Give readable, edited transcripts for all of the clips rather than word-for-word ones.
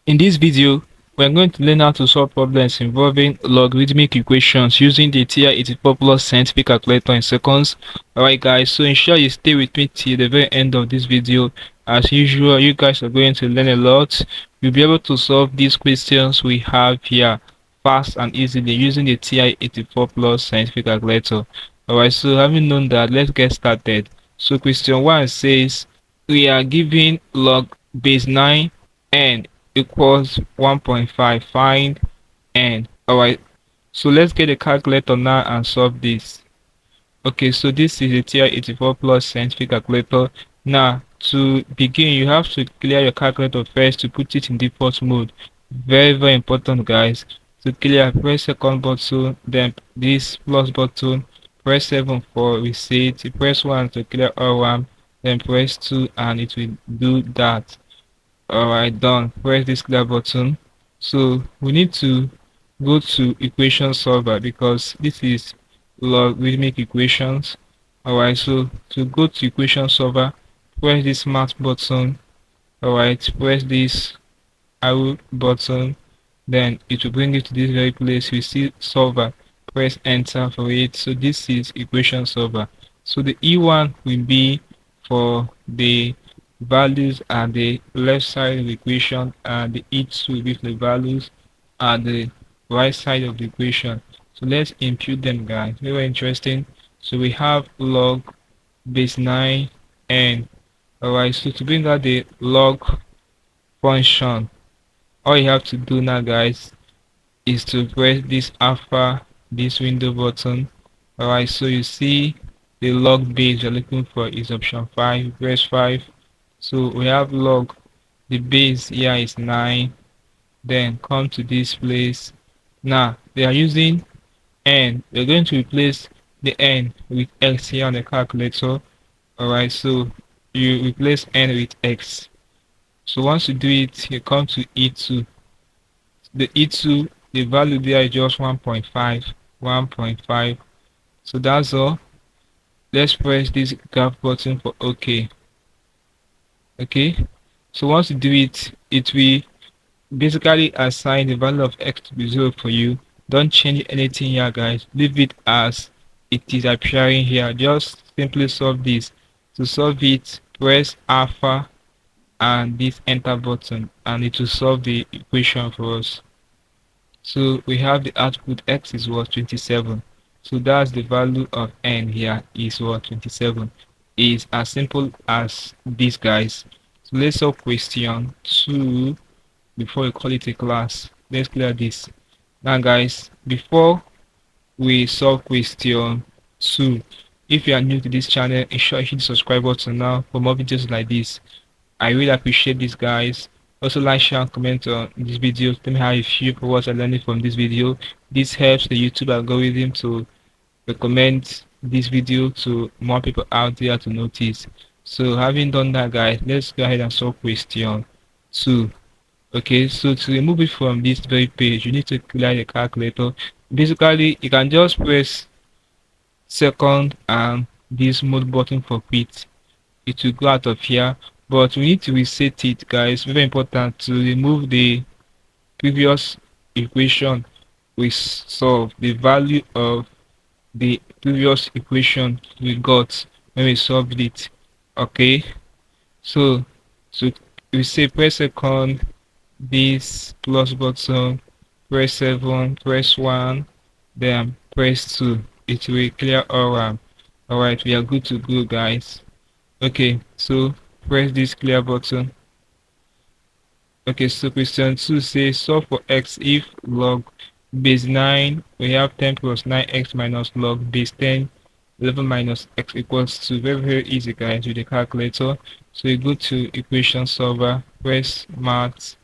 In this video, we are going to learn how to solve problems involving logarithmic equations using the TI-84 plus scientific calculator in seconds. Alright guys, so ensure you stay with me till the very end of this video. As usual, you guys are going to learn a lot. You'll be able to solve these questions we have here fast and easily using the TI-84 plus scientific calculator. Alright, so having known that, let's get started. So question 1 says we are given log base 9 n equals 1.5. Find n. Alright, so let's get a calculator now and solve this. Okay, so this is a TI-84 plus scientific calculator. Now to begin, you have to clear your calculator first to put it in default mode. Very important guys. To clear, press second button, then this plus button, press 7 for reset, press 1 to clear all RAM, then press 2 and it will do that. Alright, done. Press this clear button. So we need to go to equation solver because this is logarithmic equations. Alright, so to go to equation solver, press this math button. Alright, press this arrow button, then it will bring you to this very place. You see solver, press enter for it. So this is equation solver. So the E1 will be for the values at the left side of the equation, and the E2 will be for the values at the right side of the equation. So let's impute them guys, very interesting. So we have log base 9 n. Alright, so to bring out the log function, all you have to do now guys is to press this alpha, this window button. Alright, so you see the log base you're looking for is option 5. Press 5. So we have log, the base here is 9, then come to this place. Now they are using n. We're going to replace the n with x here on the calculator. Alright, so you replace n with x. So once you do it, you come to E2. The E2, the value there is just 1.5. 1.5. So that's all. Let's press this graph button for OK. Okay, so once you do it, it will basically assign the value of x to be 0 for you. Don't change anything here guys, leave it as it is appearing here. Just simply solve this. To solve it, press alpha and this enter button and it will solve the equation for us. So we have the output x is what, 27. So that's the value of n here is what, 27. Is as simple as this guys. So let's solve question 2 before we call it a class. Let's clear this. Now guys, before we solve question 2, if you are new to this channel, ensure you hit the subscribe button now for more videos like this. I really appreciate this guys. Also like, share and comment on this video. Tell me how you feel for what I learned from this video. This helps the YouTube algorithm to recommend this video to more people out there to notice. So having done that guys, let's go ahead and solve question 2. Okay, so to remove it from this very page, you need to clear the calculator. Basically, you can just press second and this mode button for quit. It will go out of here, but we need to reset it guys. Very important to remove the previous equation we solved, the value of the previous equation we got when we solved it. Okay, so we say press second, this plus button, press 7, press 1, then press 2. It will clear all RAM. Alright, we are good to go guys. Okay, so press this clear button. Okay, so question 2 says solve for x if log base 9, we have 10 plus 9x minus log base 10, 11 minus x equals 2. Very easy guys with the calculator. So you go to equation solver, press math,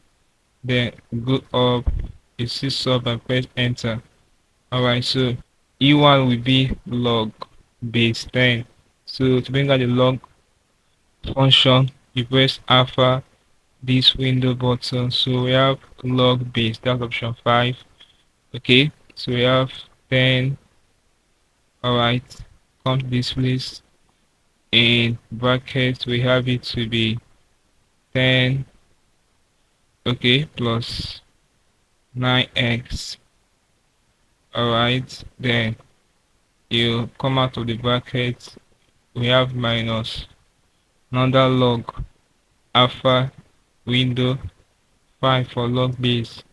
then go up, you see solve and press enter. Alright, so E1 will be log base 10. So to bring out the log function, you press alpha, this window button. So we have log base, that's option 5. Okay, so we have 10. Alright, come to this place. In brackets we have it to be 10. okay, plus 9x. Alright, then you come out of the bracket, we have minus another log alpha window 5 for log base.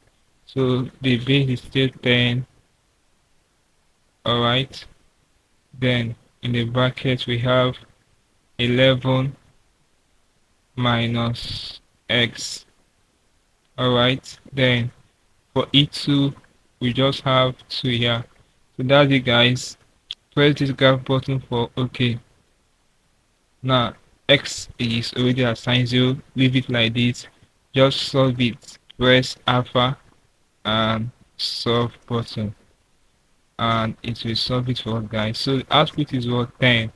So the base is still 10. Alright, then in the bracket we have 11 minus x. Alright, then for E2 we just have 2 here. So that's it, guys. Press this graph button for OK. Now x is already assigned 0. Leave it like this. Just solve it. Press alpha and solve button, and it will solve it for us, guys. So the output is what, 10.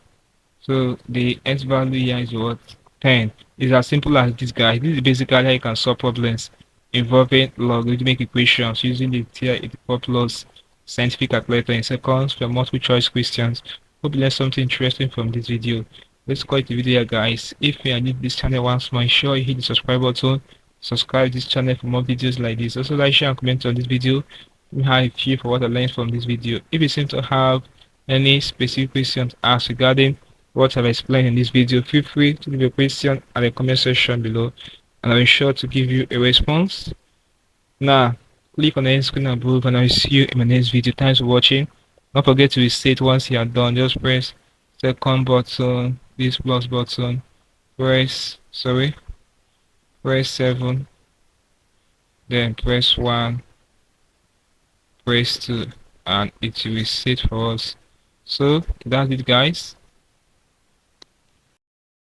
So the x value here is what, 10. It's as simple as this, guys. This is basically how you can solve problems involving logarithmic equations using the TI-84 plus scientific calculator in seconds for multiple choice questions. Hope you learned something interesting from this video. Let's call it the video here, guys. If you are new to this channel once more, ensure you hit the subscribe button. Subscribe to this channel for more videos like this. Also like, share and comment on this video. We have a few for what I learned from this video. If you seem to have any specific questions asked regarding what I've explained in this video, feel free to leave a question at the comment section below, and I'll be sure to give you a response. Now click on the end screen above, and I'll see you in my next video. Thanks for watching. Don't forget to reset once you are done. Just press second button, this plus button, press 7, then press 1, press 2, and it will reset for us. So that's it, guys.